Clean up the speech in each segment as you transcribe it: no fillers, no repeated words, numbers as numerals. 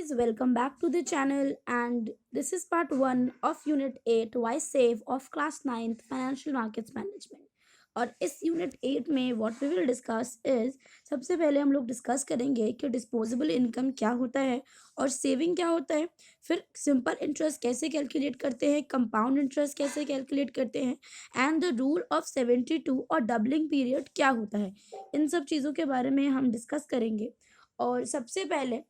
guys, welcome back to the channel, and this is part 1 of Unit 8 Why Save of Class 9th Financial Markets Management. और इस unit 8 में what we will discuss is, सबसे पहले हम लोग discuss करेंगे कि डिस्पोजेबल इनकम क्या होता है और सेविंग क्या होता है। फिर सिंपल इंटरेस्ट कैसे कैलकुलेट करते हैं, कंपाउंड इंटरेस्ट कैसे कैलकुलेट करते हैं, एंड द रूल ऑफ 72 और डबलिंग पीरियड क्या होता है। इन सब चीज़ों के बारे में हम डिस्कस करेंगे। और सबसे पहले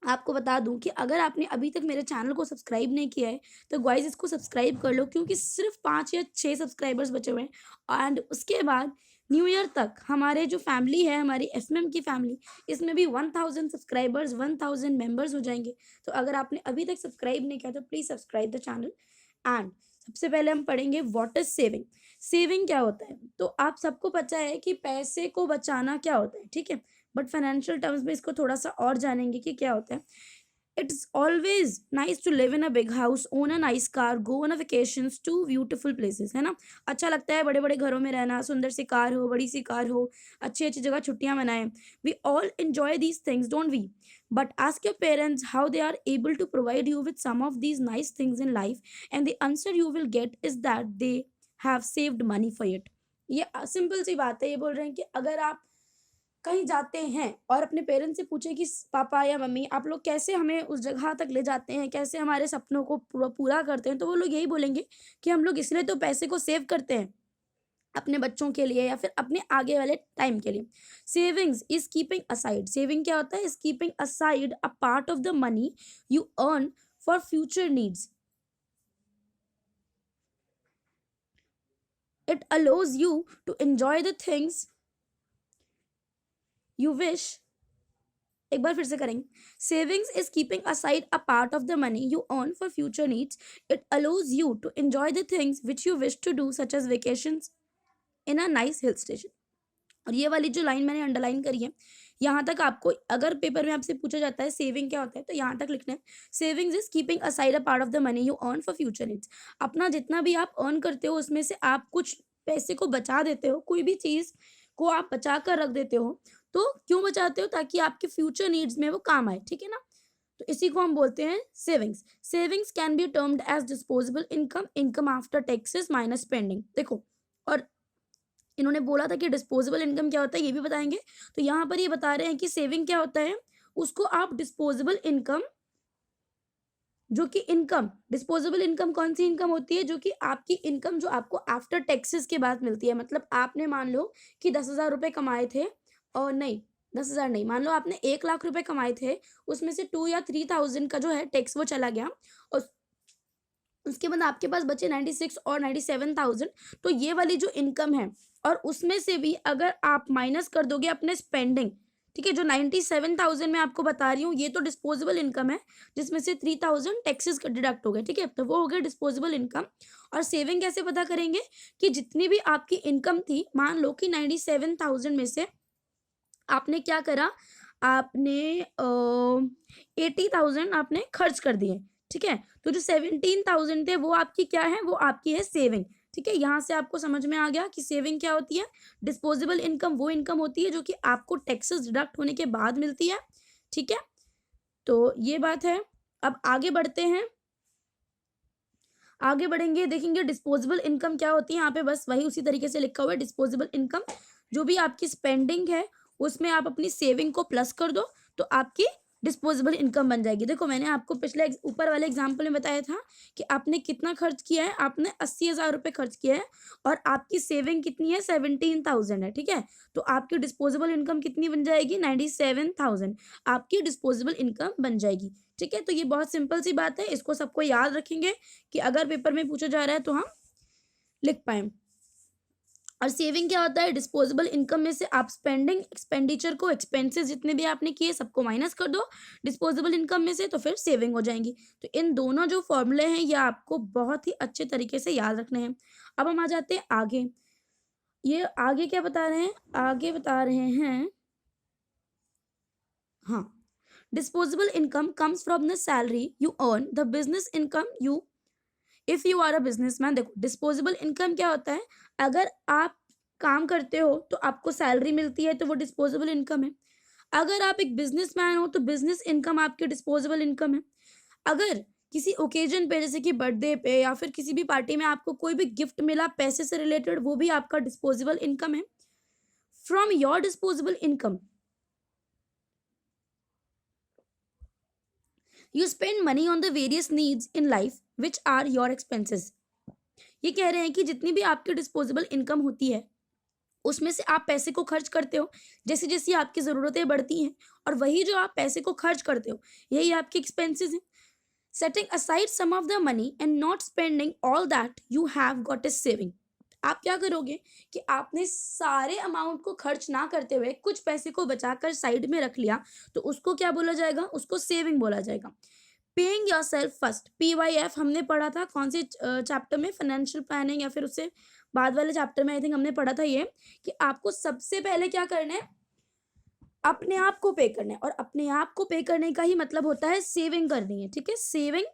आपको बता दूं कि अगर आपने अभी तक मेरे चैनल को सब्सक्राइब नहीं किया है तो गाइस इसको सब्सक्राइब कर लो, क्योंकि सिर्फ 5 या 6 सब्सक्राइबर्स बचे हुए हैं। एंड उसके बाद न्यू ईयर तक हमारे जो फैमिली है, हमारी एफएमएम की फैमिली, इसमें भी 1000 सब्सक्राइबर्स, 1000 मेंबर्स हो जाएंगे। तो अगर आपने अभी तक सब्सक्राइब नहीं किया तो please subscribe the channel. And सबसे पहले हम पढ़ेंगे व्हाट इज सेविंग। सेविंग क्या होता है, तो आप सबको पता है कि पैसे को बचाना क्या होता है, ठीक है। बट फाइनेंशियल टर्म्स में इसको थोड़ा सा और जानेंगे कि क्या होता है। It's always nice to live in a big house, own a nice car, go on a vacations to beautiful places, है ना। अच्छा लगता है बड़े बड़े घरों में रहना, सुंदर सी कार हो, बड़ी सी कार हो, अच्छी अच्छी जगह छुट्टियां मनाएं। We all enjoy these things, don't we? But ask your parents how they are able to provide you with some of these nice things in life, and the answer you will get is that they have saved money for it. ये simple सी बात है। ये बोल रहे हैं कि अगर आप कहीं जाते हैं और अपने पेरेंट्स से पूछे कि पापा या मम्मी आप लोग कैसे हमें उस जगह तक ले जाते हैं, कैसे हमारे सपनों को पूरा पूरा करते हैं, तो वो लोग यही बोलेंगे कि हम लोग इसलिए तो पैसे को सेव करते हैं अपने बच्चों के लिए या फिर अपने आगे वाले टाइम के लिए। Savings is keeping aside. Saving क्या होता है? Is keeping aside a part of the money you earn for future needs. It allows you to enjoy the things you wish. एक बार फिर से करेंगे। Savings is keeping aside a part of the money you earn for future needs. It allows you to enjoy the things which you wish to do such as vacations in a nice hill station. और ये वाली जो line मैंने underline करी है, यहाँ तक आपको अगर पेपर में आपसे पूछा जाता है सेविंग क्या होता है तो यहाँ तक लिखना है, savings is keeping aside a part of the money you earn for future needs. अपना जितना भी आप अर्न करते हो उसमें से आप कुछ पैसे को बचा देते हो, कोई भी चीज़ को आप बचा कर रख देते हो। तो क्यों बचाते हो? ताकि आपके फ्यूचर नीड्स में वो काम आए, ठीक है ना। तो इसी को हम बोलते हैं savings. Savings can be termed as disposable income, income after taxes minus spending. देखो, और इन्होंने बोला था कि डिस्पोजेबल इनकम क्या होता है ये भी बताएंगे। तो यहाँ पर ये बता रहे हैं कि सेविंग क्या होता है, उसको आप डिस्पोजेबल इनकम, जो कि इनकम, डिस्पोजेबल इनकम कौन सी इनकम होती है? जो कि आपकी इनकम जो आपको आफ्टर टैक्सेस के बाद मिलती है। मतलब आपने मान लो कि 10,000 रुपये कमाए थे, और नहीं 10,000 नहीं, मान लो आपने 1,00,000 रुपये कमाए थे, उसमें से 2 या 3,000 का जो है टैक्स वो चला गया, और उसके बाद आपके पास बचे 96 और 97,000। तो ये वाली जो इनकम है, और उसमें से भी अगर आप माइनस कर दोगे अपने स्पेंडिंग, ठीक है, जो 97,000 मैं आपको बता रही हूँ ये तो डिस्पोजेबल इनकम है, जिसमें से 3,000 टैक्सेस डिडक्ट हो गए, ठीक है, तो वो हो गया डिस्पोजेबल इनकम। और सेविंग कैसे पता करेंगे? कि जितनी भी आपकी इनकम थी, मान लो कि 97,000 में से आपने क्या करा, आपने 80,000 आपने खर्च कर दिए, ठीक है। तो जो 17,000 थे वो आपकी क्या है? वो आपकी है सेविंग, ठीक है। यहाँ से आपको समझ में आ गया कि सेविंग क्या होती है। डिस्पोजेबल इनकम वो इनकम होती है जो कि आपको टैक्सेस डिडक्ट होने के बाद मिलती है, ठीक है। तो ये बात है। अब आगे बढ़ते हैं, आगे बढ़ेंगे, देखेंगे डिस्पोजेबल इनकम क्या होती है। यहाँ पे बस वही उसी तरीके से लिखा हुआ है, डिस्पोजेबल इनकम जो भी आपकी स्पेंडिंग है उसमें आप अपनी सेविंग को प्लस कर दो तो आपकी डिस्पोजेबल इनकम बन जाएगी। देखो, मैंने आपको पिछले ऊपर वाले एग्जाम्पल में बताया था कि आपने कितना खर्च किया है, आपने 80,000 रुपये खर्च किया है, और आपकी सेविंग कितनी है? 17,000 है, ठीक है। तो आपकी डिस्पोजेबल इनकम कितनी बन जाएगी? 97,000 आपकी डिस्पोजेबल इनकम बन जाएगी, ठीक है। तो ये बहुत सिंपल सी बात है, इसको सबको याद रखेंगे कि अगर पेपर में पूछा जा रहा है तो हम लिख पाए। और सेविंग क्या होता है? डिस्पोजेबल इनकम में से आप स्पेंडिंग, एक्सपेंडिचर को, एक्सपेंसेस जितने भी आपने किए सबको माइनस कर दो डिस्पोजेबल इनकम में से, तो फिर सेविंग हो जाएंगी। तो इन दोनों जो फॉर्मूले हैं ये आपको बहुत ही अच्छे तरीके से याद रखने हैं। अब हम आ जाते हैं आगे। ये आगे क्या बता रहे हैं? आगे बता रहे हैं, हाँ, disposable income comes from the salary you earn, the business income you, if you are a businessman. देखो, डिस्पोजेबल इनकम क्या होता है? अगर आप काम करते हो तो आपको सैलरी मिलती है तो वो डिस्पोजेबल इनकम है। अगर आप एक बिजनेसमैन हो तो बिजनेस इनकम आपकी डिस्पोजेबल इनकम है। अगर किसी ओकेजन पे जैसे कि बर्थडे पे या फिर किसी भी पार्टी में आपको कोई भी गिफ्ट मिला पैसे से रिलेटेड, वो भी आपका डिस्पोजेबल इनकम है। From your disposable income you spend money on the various needs in life which are your expenses. ये कह रहे हैं कि जितनी भी आपकी डिस्पोजेबल इनकम होती है उसमें से आप पैसे को खर्च करते हो जैसे जैसी आपकी ज़रूरतें बढ़ती हैं, और वही जो आप पैसे को खर्च करते हो यही आपके एक्सपेंसेस हैं। Setting aside some of the money and not spending all that you have got is saving. आप क्या करोगे कि आपने सारे अमाउंट को खर्च ना करते हुए कुछ पैसे को बचाकर साइड में रख लिया, तो उसको क्या बोला जाएगा? उसको सेविंग बोला जाएगा। Paying your self first, PYF हमने पढ़ा था कौन से चैप्टर में? फाइनेंशियल प्लानिंग या फिर उससे बाद वाले चैप्टर में आई थिंक हमने पढ़ा था ये, कि आपको सबसे पहले क्या करना है? अपने आप को पे करना है, और अपने आप को पे करने का ही मतलब होता है सेविंग करनी है। ठीक है, सेविंग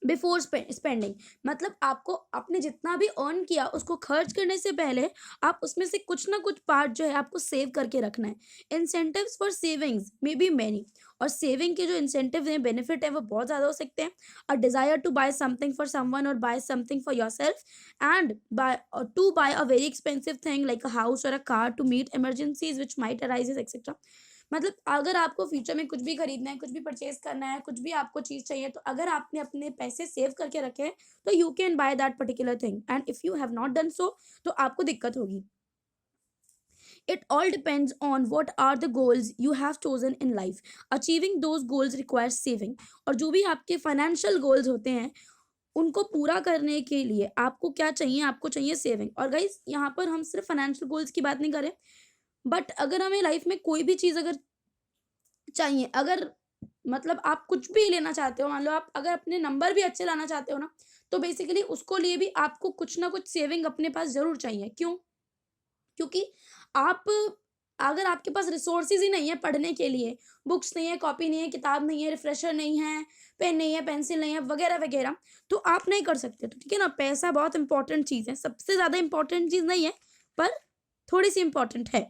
बिफोर स्पेंडिंग, मतलब आपको आपने जितना भी अर्न किया उसको खर्च करने से पहले आप उसमें से कुछ ना कुछ पार्ट जो है आपको सेव करके रखना है। Incentives for savings may be many, और सेविंग के जो इंसेंटिव हैं, बेनिफिट है, वो बहुत ज़्यादा हो सकते हैं। A desire to buy something for someone और buy something for yourself, and buy to buy a very expensive thing like a house और a car to meet emergencies which might arises etcetera. मतलब अगर आपको future में कुछ भी खरीदना है, कुछ भी परचेज करना है, कुछ भी आपको चीज़ चाहिए, तो अगर आपने अपने पैसे सेव करके रखे हैं तो you can buy that particular thing, and if you have not done so तो आपको दिक्कत होगी। It all depends on what are the goals you have chosen in life. Achieving those goals requires saving. और जो भी आपके financial goals होते हैं उनको पूरा करने के लिए आपको क्या चाहिए? आपको चाहिए सेविंग। और गाइस यहाँ पर हम सिर्फ फाइनेंशियल गोल्स की बात नहीं करें, बट अगर हमें लाइफ में कोई भी चीज़ अगर चाहिए, अगर मतलब आप कुछ भी लेना चाहते हो, मान लो आप अगर अपने नंबर भी अच्छे लाना चाहते हो ना, तो बेसिकली उसको लिए भी आपको कुछ ना कुछ सेविंग अपने पास ज़रूर चाहिए। क्यों? क्योंकि आप अगर आपके पास रिसोर्सेज़ ही नहीं है पढ़ने के लिए, बुक्स नहीं है, कॉपी नहीं है, किताब नहीं है, रिफ्रेशर नहीं है, पेन नहीं है, पेंसिल नहीं है, वगैरह-वगैरह, तो आप नहीं कर सकते। तो ठीक है ना, पैसा बहुत इम्पोर्टेंट चीज़ है, सबसे ज़्यादा इम्पोर्टेंट चीज़ नहीं है, पर थोड़ी-सी इम्पोर्टेंट है।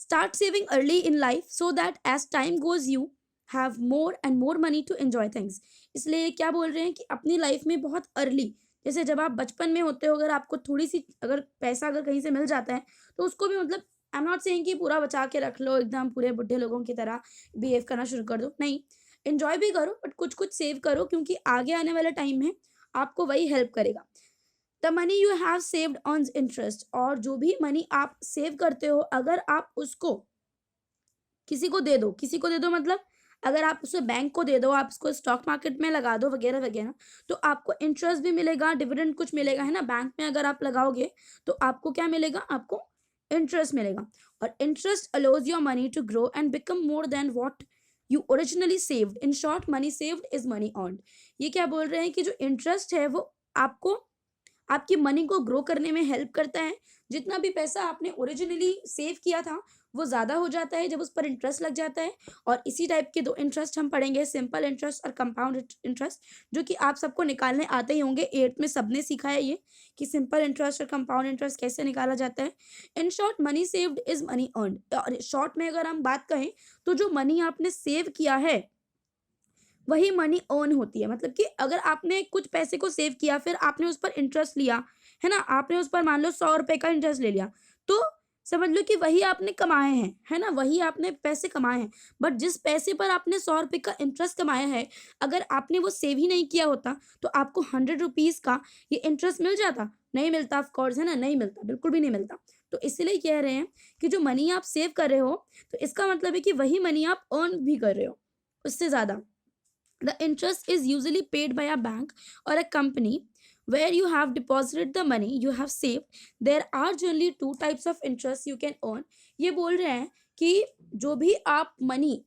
Start saving early in life so that as time goes you have more and more money to enjoy things। इसलिए ये क्या बोल रहे हैं कि अपनी लाइफ में बहुत अर्ली, जैसे जब आप बचपन में होते हो, अगर आपको थोड़ी सी अगर पैसा अगर कहीं से मिल जाता है तो उसको भी मतलब आई एम नॉट सेइंग कि पूरा बचा के रख लो एकदम पूरे बुढ़े लोगों की तरह बिहेव करना शुरू कर दो, नहीं, एंजॉय भी करो बट कुछ कुछ सेव करो, क्योंकि आगे आने वाले टाइम में आपको वही हेल्प करेगा। The money you have saved earns interest. और जो भी मनी आप सेव करते हो अगर आप उसको किसी को दे दो मतलब अगर आप उसे बैंक को दे दो, आप उसको स्टॉक मार्केट में लगा दो, वगैरह वगैरह, तो आपको इंटरेस्ट भी मिलेगा, डिविडेंड कुछ मिलेगा, है ना। बैंक में अगर आप लगाओगे तो आपको क्या मिलेगा? आपको इंटरेस्ट मिलेगा। और interest allows your money to grow and become more than what you originally saved. In short, money saved is money earned. ये क्या बोल रहे हैं कि जो इंटरेस्ट है वो आपको आपकी मनी को ग्रो करने में हेल्प करता है। जितना भी पैसा आपने ओरिजिनली सेव किया था वो ज़्यादा हो जाता है जब उस पर इंटरेस्ट लग जाता है। और इसी टाइप के दो इंटरेस्ट हम पढ़ेंगे, सिंपल इंटरेस्ट और कंपाउंड इंटरेस्ट, जो कि आप सबको निकालने आते ही होंगे। 8th में सबने सीखा है ये कि सिंपल इंटरेस्ट और कंपाउंड इंटरेस्ट कैसे निकाला जाता है। इन short, money saved is money earned. और शॉर्ट में अगर हम बात कहें तो जो मनी आपने सेव किया है वही मनी अर्न होती है। मतलब कि अगर आपने कुछ पैसे को सेव किया, फिर आपने उस पर इंटरेस्ट लिया, है ना, आपने उस पर मान लो 100 रुपए का इंटरेस्ट ले लिया, तो समझ लो कि वही आपने कमाए हैं, है ना, वही आपने पैसे कमाए हैं। बट जिस पैसे पर आपने 100 रुपए का इंटरेस्ट कमाया है, अगर आपने वो सेव ही नहीं किया होता तो आपको 100 रुपीज़ का ये इंटरेस्ट मिल जाता? नहीं मिलता, ऑफ कोर्स, है ना, नहीं मिलता, बिल्कुल भी नहीं मिलता। तो इसलिए कह रहे हैं कि जो मनी आप सेव कर रहे हो तो इसका मतलब है कि वही मनी आप अर्न भी कर रहे हो, उससे ज़्यादा। The interest is usually paid by a bank or a company where you have deposited the money you have saved. There are generally two types of interest you can earn. ये बोल रहे हैं कि जो भी आप मनी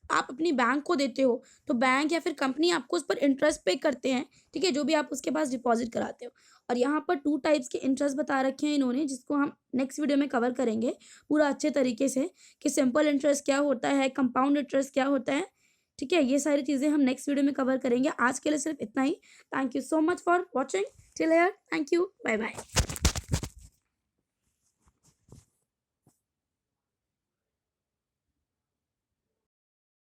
आप अपनी बैंक को देते हो तो बैंक या फिर कंपनी आपको उस पर इंटरेस्ट पे करते हैं, ठीक है, जो भी आप उसके पास डिपॉजिट कराते हो। और यहाँ पर 2 टाइप्स के इंटरेस्ट बता रखे हैं इन्होंने, जिसको हम नेक्स्ट वीडियो में कवर करेंगे पूरा अच्छे तरीके से, कि सिंपल इंटरेस्ट क्या होता है, कंपाउंड इंटरेस्ट क्या होता है। ठीक है, ये सारी चीज़ें हम नेक्स्ट वीडियो में कवर करेंगे। आज के लिए सिर्फ इतना ही। Thank you so much for watching till here. Thank you, bye bye.